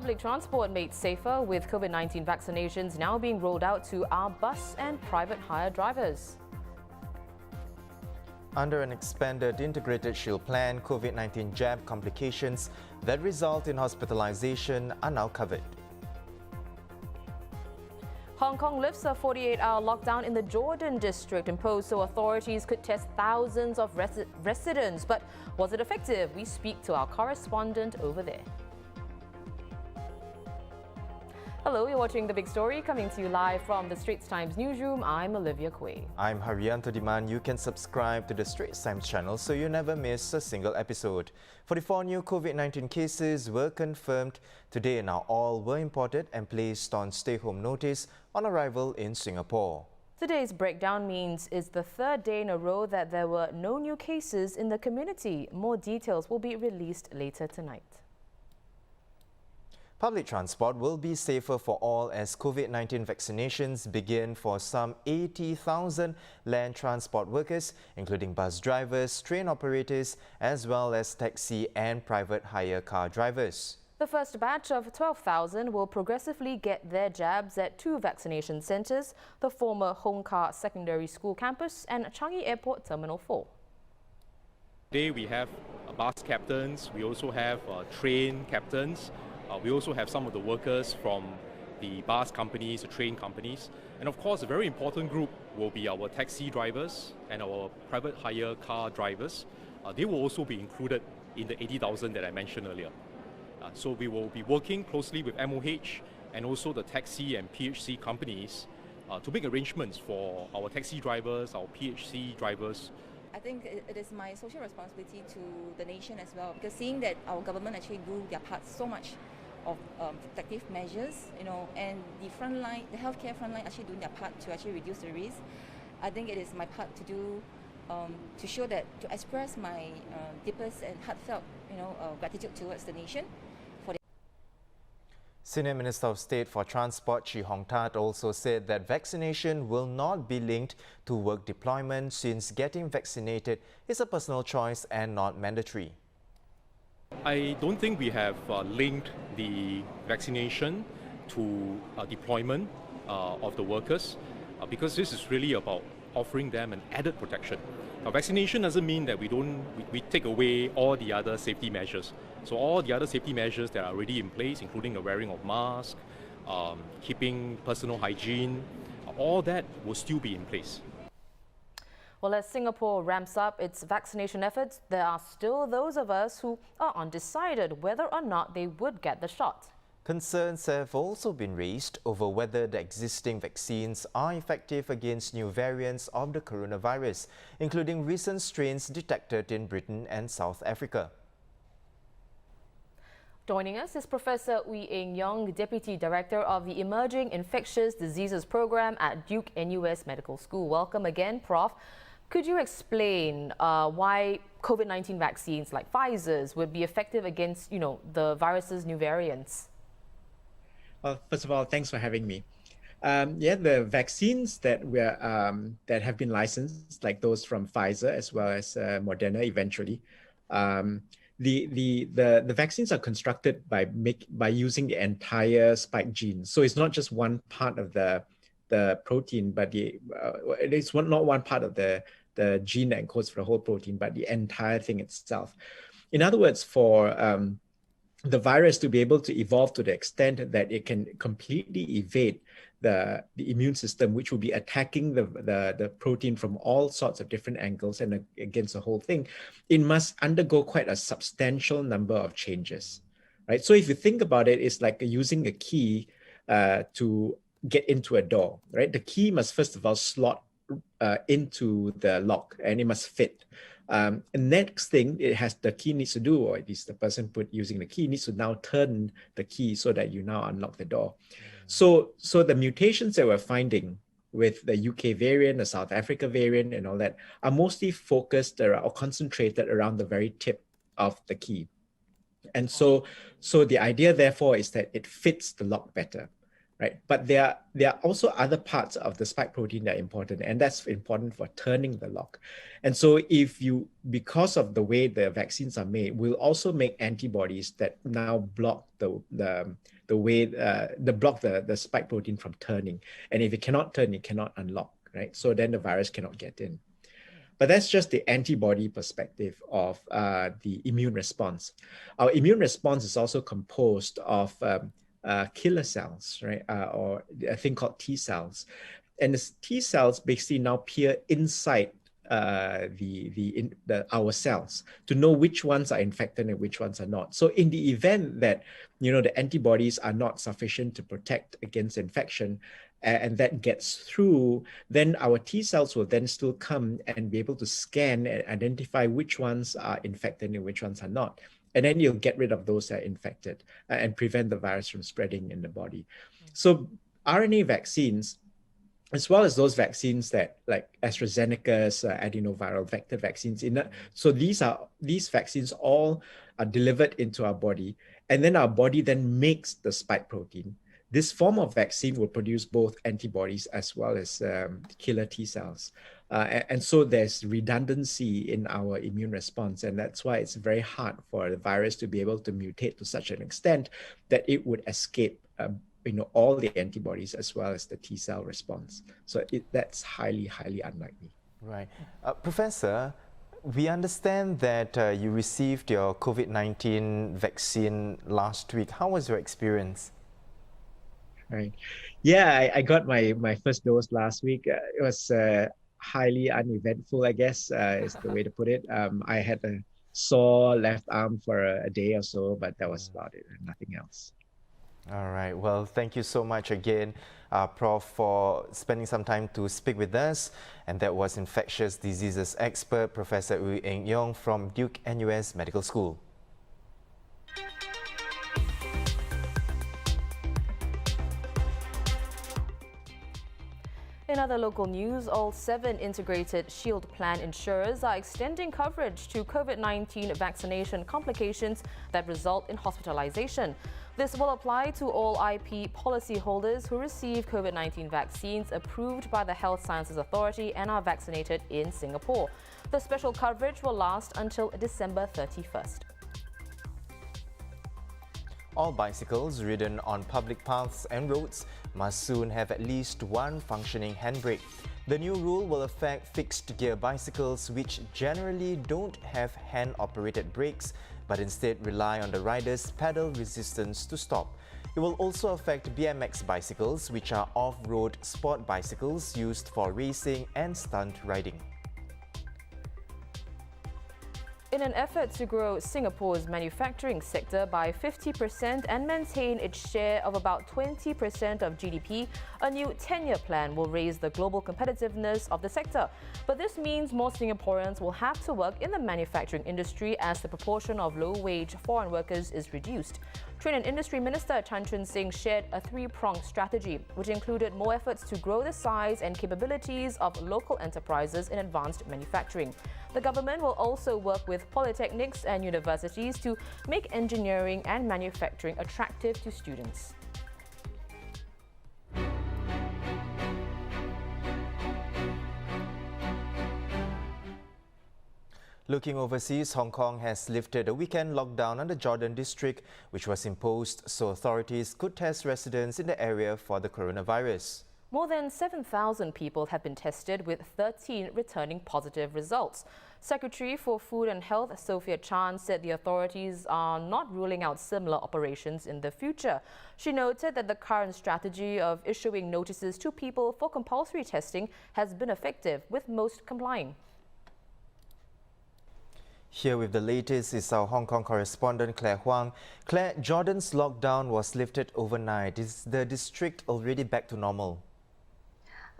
Public transport made safer with COVID-19 vaccinations now being rolled out to our bus and private hire drivers. Under an expanded integrated shield plan, COVID-19 jab complications that result in hospitalization are now covered. Hong Kong lifts a 48-hour lockdown in the JORDON district imposed so authorities could test thousands of residents. But was it effective? We speak to our correspondent over there. Hello, you're watching The Big Story, coming to you live from the Straits Times newsroom. I'm Olivia Quay. I'm Haryanto Diman. You can subscribe to the Straits Times channel so you never miss a single episode. 44 new COVID-19 cases were confirmed today and now all were imported and placed on stay-home notice on arrival in Singapore. Today's breakdown means it's the third day in a row that there were no new cases in the community. More details will be released later tonight. Public transport will be safer for all as COVID-19 vaccinations begin for some 80,000 land transport workers, including bus drivers, train operators, as well as taxi and private hire car drivers. The first batch of 12,000 will progressively get their jabs at two vaccination centres, the former Hong Kar Secondary School campus and Changi Airport Terminal 4. Today we have bus captains, we also have train captains. We also have some of the workers from the bus companies, the train companies. And of course, a very important group will be our taxi drivers and our private hire car drivers. They will also be included in the 80,000 that I mentioned earlier. So we will be working closely with MOH and also the taxi and PHC companies to make arrangements for our taxi drivers, our PHC drivers. I think it is my social responsibility to the nation as well, because seeing that our government actually do their part so much of protective measures, and the healthcare frontline actually doing their part to actually reduce the risk. I think it is my part to do, to show that, to express my deepest and heartfelt, gratitude towards the nation. Senior Minister of State for Transport Chee Hong Tat also said that vaccination will not be linked to work deployment since getting vaccinated is a personal choice and not mandatory. I don't think we have linked the vaccination to deployment of the workers because this is really about offering them an added protection. Now, vaccination doesn't mean that we take away all the other safety measures. So all the other safety measures that are already in place, including the wearing of masks, keeping personal hygiene, all that will still be in place. Well, as Singapore ramps up its vaccination efforts, there are still those of us who are undecided whether or not they would get the shot. Concerns have also been raised over whether the existing vaccines are effective against new variants of the coronavirus, including recent strains detected in Britain and South Africa. Joining us is Professor Wee Eng Yong, Deputy Director of the Emerging Infectious Diseases Program at Duke NUS Medical School. Welcome again, Prof. Could you explain why COVID-19 vaccines like Pfizer's would be effective against, the virus's new variants? Well, first of all, thanks for having me. The vaccines that that have been licensed, like those from Pfizer as well as Moderna, eventually, the vaccines are constructed by using the entire spike gene. So it's not just one part of the protein, but it's not one part of the gene that encodes for the whole protein, but the entire thing itself. In other words, for the virus to be able to evolve to the extent that it can completely evade the immune system, which will be attacking the protein from all sorts of different angles and against the whole thing, it must undergo quite a substantial number of changes, right? So if you think about it, it's like using a key to get into a door, right? The key must first of all slot into the lock and it must fit. And next thing the key needs to do, or at least the person using the key needs to now turn the key so that you now unlock the door. So the mutations that we're finding with the UK variant, the South Africa variant and all that are mostly focused or concentrated around the very tip of the key. And so the idea therefore is that it fits the lock better. right? But there are also other parts of the spike protein that are important, and that's important for turning the lock. And so because of the way the vaccines are made, we'll also make antibodies that now block the spike protein from turning. And if it cannot turn, it cannot unlock, right? So then the virus cannot get in. But that's just the antibody perspective of the immune response. Our immune response is also composed of killer cells, right? Or a thing called T cells. And the T cells basically now peer inside our cells to know which ones are infected and which ones are not. So in the event that the antibodies are not sufficient to protect against infection, and that gets through, then our T cells will then still come and be able to scan and identify which ones are infected and which ones are not. And then you'll get rid of those that are infected and prevent the virus from spreading in the body. So RNA vaccines, as well as those vaccines that like AstraZeneca's adenoviral vector vaccines, so these vaccines all are delivered into our body, and then our body then makes the spike protein. This form of vaccine will produce both antibodies as well as killer T cells. And so there's redundancy in our immune response. And that's why it's very hard for the virus to be able to mutate to such an extent that it would escape all the antibodies as well as the T cell response. So that's highly, highly unlikely. Right. Professor, we understand that you received your COVID-19 vaccine last week. How was your experience? Right. Yeah, I got my first dose last week. It was highly uneventful, I guess, is the way to put it. I had a sore left arm for a day or so, but that was about it, nothing else. All right. Well, thank you so much again, Prof, for spending some time to speak with us. And that was infectious diseases expert, Professor Wee Eng Yong from Duke NUS Medical School. In other local news, all 7 integrated Shield Plan insurers are extending coverage to COVID-19 vaccination complications that result in hospitalization. This will apply to all IP policyholders who receive COVID-19 vaccines approved by the Health Sciences Authority and are vaccinated in Singapore. The special coverage will last until December 31st. All bicycles ridden on public paths and roads must soon have at least one functioning handbrake. The new rule will affect fixed-gear bicycles which generally don't have hand-operated brakes but instead rely on the rider's pedal resistance to stop. It will also affect BMX bicycles, which are off-road sport bicycles used for racing and stunt riding. In an effort to grow Singapore's manufacturing sector by 50% and maintain its share of about 20% of GDP, a new 10-year plan will raise the global competitiveness of the sector. But this means more Singaporeans will have to work in the manufacturing industry as the proportion of low-wage foreign workers is reduced. Trade and Industry Minister Tan Chun Sing shared a 3-pronged strategy, which included more efforts to grow the size and capabilities of local enterprises in advanced manufacturing. The government will also work with polytechnics and universities to make engineering and manufacturing attractive to students. Looking overseas, Hong Kong has lifted a weekend lockdown on the JORDON district, which was imposed so authorities could test residents in the area for the coronavirus. More than 7,000 people have been tested, with 13 returning positive results. Secretary for Food and Health Sophia Chan said the authorities are not ruling out similar operations in the future. She noted that the current strategy of issuing notices to people for compulsory testing has been effective, with most complying. Here with the latest is our Hong Kong correspondent Claire Huang. Claire, Jordan's lockdown was lifted overnight. Is the district already back to normal?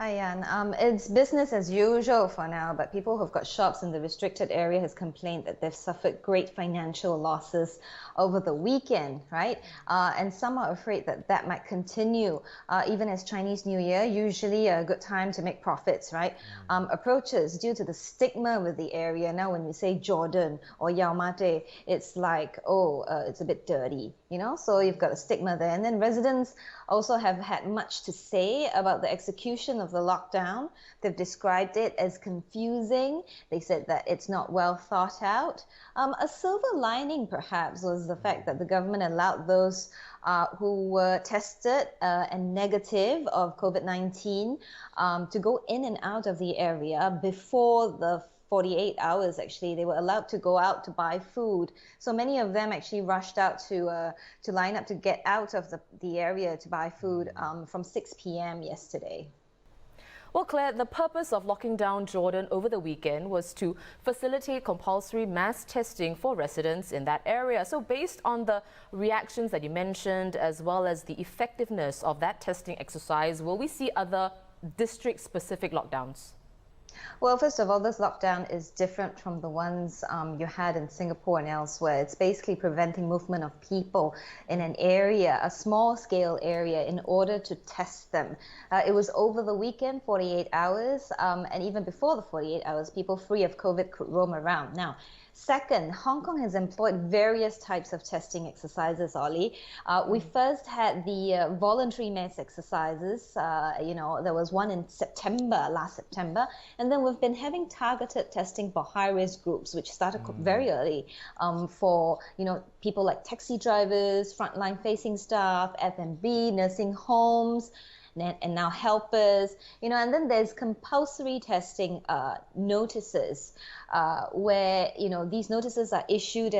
Hi, Jan. It's business as usual for now, but people who've got shops in the restricted area has complained that they've suffered great financial losses over the weekend, right? And some are afraid that that might continue, even as Chinese New Year, usually a good time to make profits, right? Approaches due to the stigma with the area. Now, when you say JORDON or Yao Ma Tei, it's like, it's a bit dirty, you know? So you've got a stigma there. And then residents also have had much to say about the execution of the lockdown. They've described it as confusing. They said that it's not well thought out. A silver lining, perhaps, was the fact that the government allowed those who were tested and negative of COVID-19 to go in and out of the area before the 48 hours. Actually, they were allowed to go out to buy food. So many of them actually rushed out to line up to get out of the area to buy food from 6 p.m. yesterday. Well, Claire, the purpose of locking down JORDON over the weekend was to facilitate compulsory mass testing for residents in that area. So based on the reactions that you mentioned, as well as the effectiveness of that testing exercise, will we see other district-specific lockdowns? Well, first of all, this lockdown is different from the ones you had in Singapore and elsewhere. It's basically preventing movement of people in an area, a small-scale area, in order to test them. It was over the weekend, 48 hours, and even before the 48 hours, people free of COVID could roam around. Now, second, Hong Kong has employed various types of testing exercises, Ollie. We first had the voluntary mass exercises. There was one in last September. And then we've been having targeted testing for high-risk groups, which started very early for, people like taxi drivers, frontline-facing staff, F&B, nursing homes, and now helpers, and then there's compulsory testing notices where, these notices are issued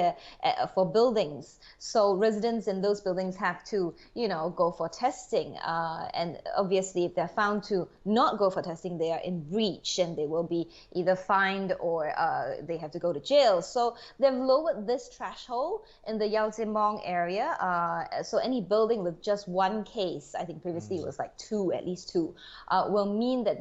for buildings. So residents in those buildings have to, go for testing. And obviously, if they're found to not go for testing, they are in breach and they will be either fined or they have to go to jail. So they've lowered this threshold in the Yau Tsim Mong area. So any building with just one case, I think previously it was like at least two, will mean that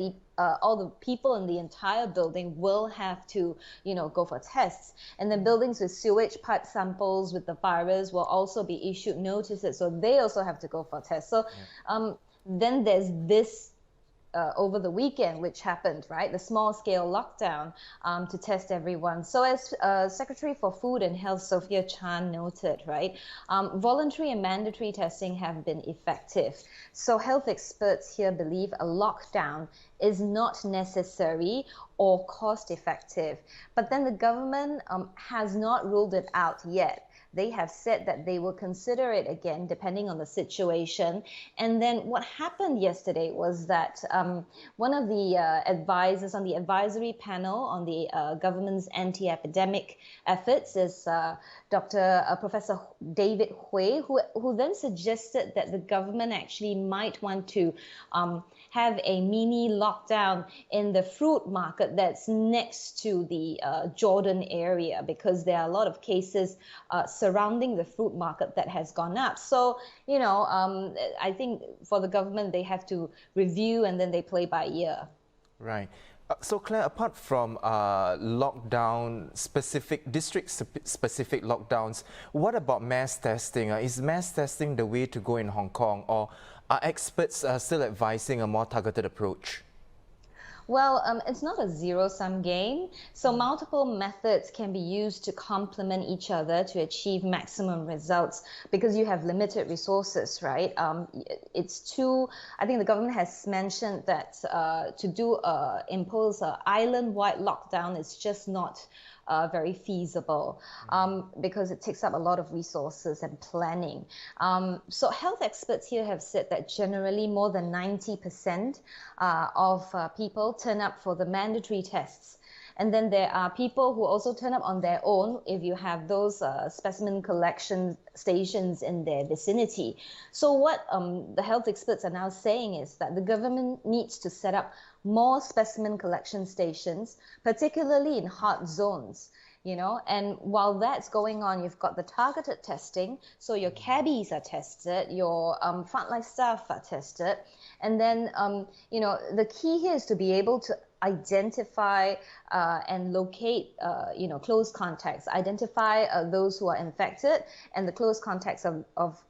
all the people in the entire building will have to, go for tests. And then buildings with sewage pipe samples with the virus will also be issued notices, so they also have to go for tests. So then there's this over the weekend, which happened, right? The small-scale lockdown to test everyone. So as Secretary for Food and Health, Sophia Chan, noted, right, voluntary and mandatory testing have been effective. So health experts here believe a lockdown is not necessary or cost-effective. But then the government has not ruled it out yet. They have said that they will consider it again, depending on the situation. And then what happened yesterday was that one of the advisors on the advisory panel on the government's anti-epidemic efforts is Professor David Hui, who then suggested that the government actually might want to have a mini lockdown in the fruit market that's next to the JORDON area, because there are a lot of cases surrounding the fruit market that has gone up. So, I think for the government, they have to review and then they play by ear. Right. So Claire, apart from district-specific lockdowns, what about mass testing? Is mass testing the way to go in Hong Kong, or are experts still advising a more targeted approach? Well, it's not a zero-sum game. So multiple methods can be used to complement each other to achieve maximum results, because you have limited resources, right? I think the government has mentioned that to impose an island-wide lockdown is just not very feasible because it takes up a lot of resources and planning. So health experts here have said that generally more than 90% of people turn up for the mandatory tests. And then there are people who also turn up on their own if you have those specimen collection stations in their vicinity. So what the health experts are now saying is that the government needs to set up more specimen collection stations, particularly in hot zones. And while that's going on, you've got the targeted testing. So your cabbies are tested, your frontline staff are tested, And then, the key here is to be able to identify and locate, close contacts, identify those who are infected and the close contacts of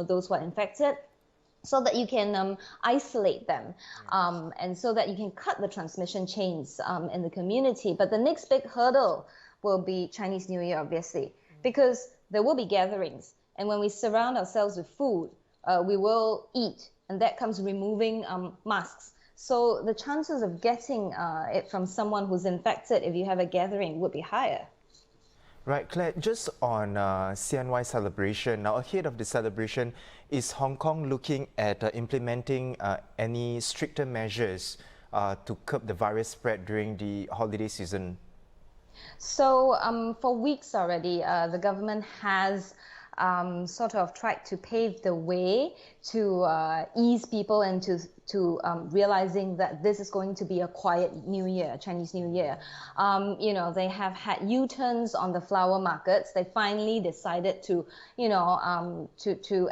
those who are infected, so that you can isolate them, and so that you can cut the transmission chains in the community. But the next big hurdle will be Chinese New Year, obviously, because there will be gatherings. And when we surround ourselves with food, we will eat, and that comes removing masks. So the chances of getting it from someone who's infected if you have a gathering would be higher. Right, Claire, just on CNY celebration, now ahead of the celebration, is Hong Kong looking at implementing any stricter measures to curb the virus spread during the holiday season? So for weeks already, the government has sort of tried to pave the way to ease people into realizing that this is going to be a quiet New Year, Chinese New Year. They have had U-turns on the flower markets. They finally decided to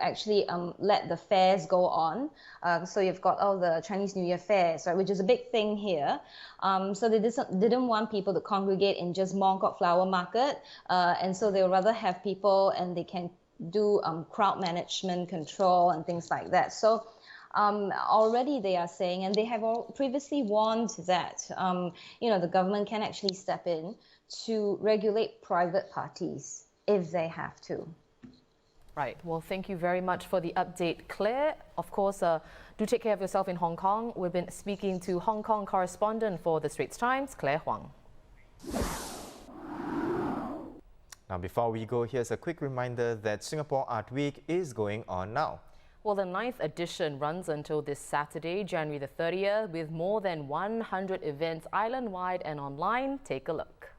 actually let the fairs go on. So you've got all the Chinese New Year fairs, right, which is a big thing here. So they didn't want people to congregate in just Mong Kok Flower Market, and so they would rather have people and they can do crowd management control and things like that. So already they are saying, and they have previously warned that the government can actually step in to regulate private parties if they have to. Right. Well, thank you very much for the update, Claire. Of course, do take care of yourself in Hong Kong. We've been speaking to Hong Kong correspondent for the Straits Times, Claire Huang. Now, before we go, here's a quick reminder that Singapore Art Week is going on now. Well, the 9th edition runs until this Saturday, January the 30th, with more than 100 events island-wide and online. Take a look.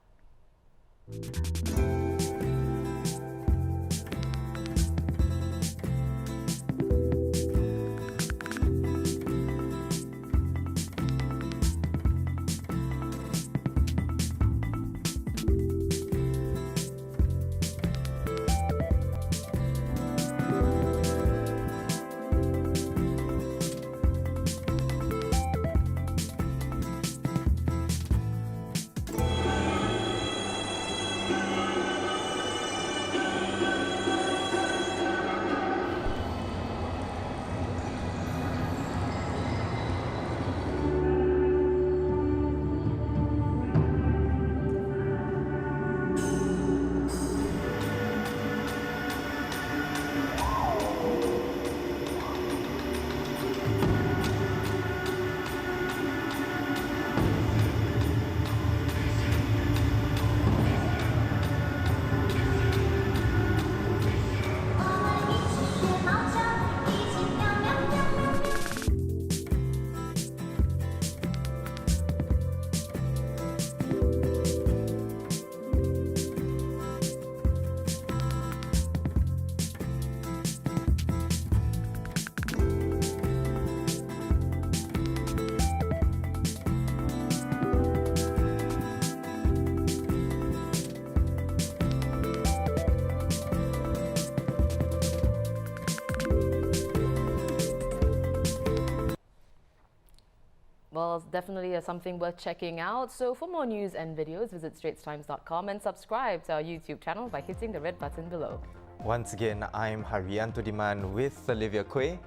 Well, it's definitely something worth checking out. So for more news and videos, visit straitstimes.com and subscribe to our YouTube channel by hitting the red button below. Once again, I'm Haryanto Diman with Olivia Quay.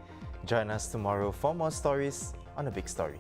Join us tomorrow for more stories on A Big Story.